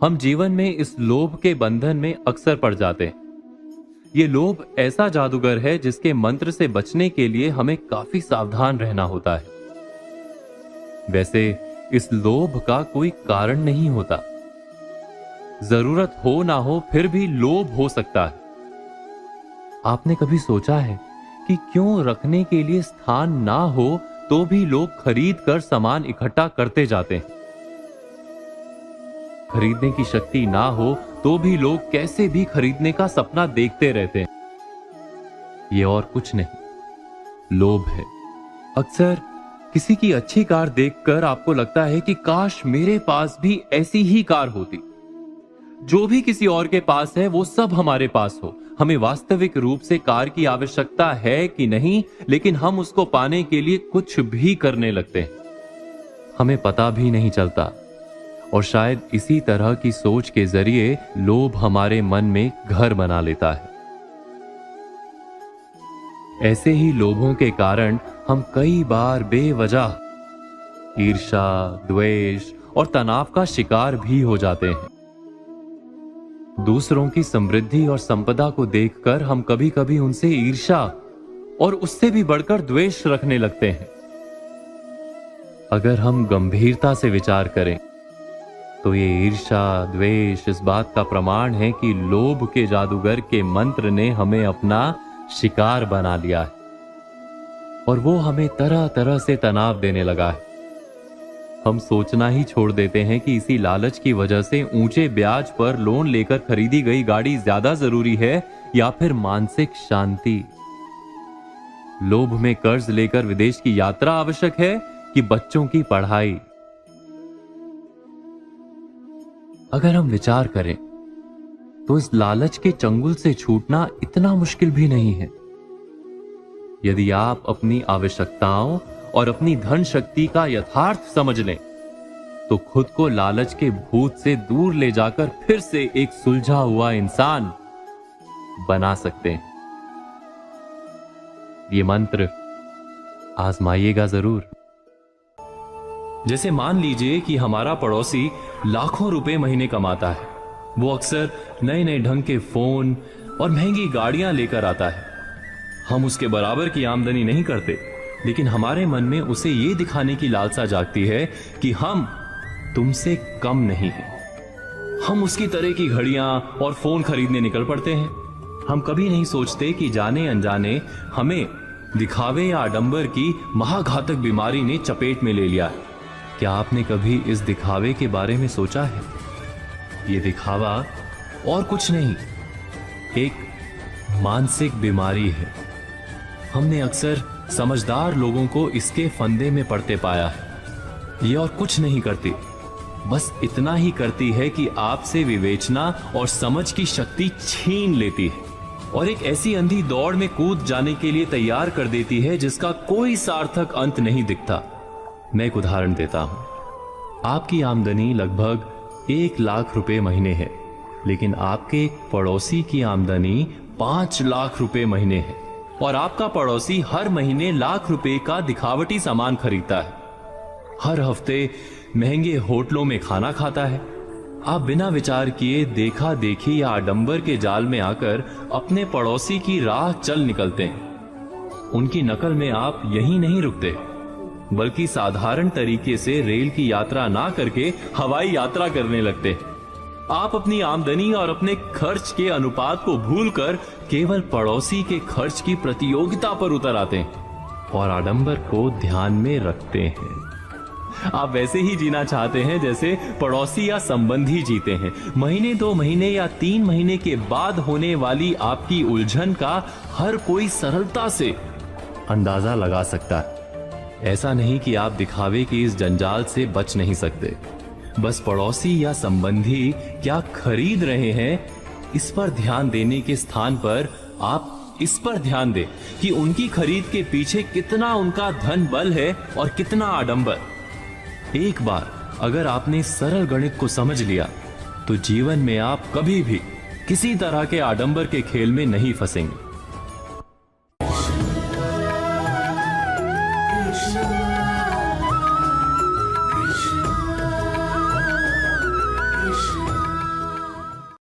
हम जीवन में इस लोभ के बंधन में अक्सर पड़ जाते हैं। ये लोभ ऐसा जादूगर है जिसके मंत्र से बचने के लिए हमें काफी सावधान रहना होता है। वैसे इस लोभ का कोई कारण नहीं होता। जरूरत हो ना हो फिर भी लोभ हो सकता है। आपने कभी सोचा है कि क्यों रखने के लिए स्थान ना हो तो भी लोग खरीद कर सामान इकट्ठा करते जाते हैं? खरीदने की शक्ति ना हो तो भी लोग कैसे भी खरीदने का सपना देखते रहते हैं। ये और कुछ नहीं, लोभ है। अक्सर किसी की अच्छी कार देखकर आपको लगता है कि काश मेरे पास भी ऐसी ही कार होती। जो भी किसी और के पास है वो सब हमारे पास हो। हमें वास्तविक रूप से कार की आवश्यकता है कि नहीं, लेकिन हम उसको पाने के लिए कुछ भी करने लगते हैं। हमें पता भी नहीं चलता। और शायद इसी तरह की सोच के जरिए लोभ हमारे मन में घर बना लेता है। ऐसे ही लोभों के कारण हम कई बार बेवजह ईर्ष्या, द्वेष और तनाव का शिकार भी हो जाते हैं। दूसरों की समृद्धि और संपदा को देखकर हम कभी कभी उनसे ईर्ष्या और उससे भी बढ़कर द्वेष रखने लगते हैं। अगर हम गंभीरता से विचार करें तो ये ईर्ष्या, द्वेष इस बात का प्रमाण है कि लोभ के जादूगर के मंत्र ने हमें अपना शिकार बना लिया है और वो हमें तरह तरह से तनाव देने लगा है। हम सोचना ही छोड़ देते हैं कि इसी लालच की वजह से ऊंचे ब्याज पर लोन लेकर खरीदी गई गाड़ी ज्यादा जरूरी है या फिर मानसिक शांति। लोभ में कर्ज लेकर विदेश की यात्रा आवश्यक है कि बच्चों की पढ़ाई। अगर हम विचार करें तो इस लालच के चंगुल से छूटना इतना मुश्किल भी नहीं है। यदि आप अपनी आवश्यकताओं और अपनी धन शक्ति का यथार्थ समझ लें तो खुद को लालच के भूत से दूर ले जाकर फिर से एक सुलझा हुआ इंसान बना सकते हैं। ये मंत्र आजमाइएगा जरूर। जैसे मान लीजिए कि हमारा पड़ोसी लाखों रुपए महीने कमाता है। वो अक्सर नए नए ढंग के फोन और महंगी गाड़ियां लेकर आता है। हम उसके बराबर की आमदनी नहीं करते, लेकिन हमारे मन में उसे ये दिखाने की लालसा जागती है कि हम तुमसे कम नहीं हैं। हम उसकी तरह की घड़ियां और फोन खरीदने निकल पड़ते हैं। हम कभी नहीं सोचते कि जाने अनजाने हमें दिखावे या आडंबर की महाघातक बीमारी ने चपेट में ले लिया है। क्या आपने कभी इस दिखावे के बारे में सोचा है? ये दिखावा और कुछ नहीं, एक मानसिक बीमारी है। हमने अक्सर समझदार लोगों को इसके फंदे में पड़ते पाया है। ये और कुछ नहीं करती, बस इतना ही करती है कि आपसे विवेचना और समझ की शक्ति छीन लेती है और एक ऐसी अंधी दौड़ में कूद जाने के लिए तैयार कर देती है जिसका कोई सार्थक अंत नहीं दिखता। मैं एक उदाहरण देता हूं। आपकी आमदनी लगभग 1 लाख रुपए महीने है, लेकिन आपके एक पड़ोसी की आमदनी 5 लाख रुपए महीने है और आपका पड़ोसी हर महीने लाख रुपए का दिखावटी सामान खरीदता है। हर हफ्ते महंगे होटलों में खाना खाता है। आप बिना विचार किए देखा देखी या आडंबर के जाल में आकर अपने पड़ोसी की राह चल निकलते हैं। उनकी नकल में आप यहीं नहीं रुकते, बल्कि साधारण तरीके से रेल की यात्रा ना करके हवाई यात्रा करने लगते हैं। आप अपनी आमदनी और अपने खर्च के अनुपात को भूलकर केवल पड़ोसी के खर्च की प्रतियोगिता पर उतर आते हैं और आडंबर को ध्यान में रखते हैं। आप वैसे ही जीना चाहते हैं जैसे पड़ोसी या संबंधी जीते हैं। महीने 2 महीने या 3 महीने के बाद होने वाली आपकी उलझन का हर कोई सरलता से अंदाजा लगा सकता है। ऐसा नहीं कि आप दिखावे की इस जंजाल से बच नहीं सकते, बस पड़ोसी या संबंधी क्या खरीद रहे हैं इस पर ध्यान देने के स्थान पर आप इस पर ध्यान दें कि उनकी खरीद के पीछे कितना उनका धन बल है और कितना आडंबर। एक बार अगर आपने सरल गणित को समझ लिया तो जीवन में आप कभी भी किसी तरह के आडंबर के खेल में नहीं फंसेंगे।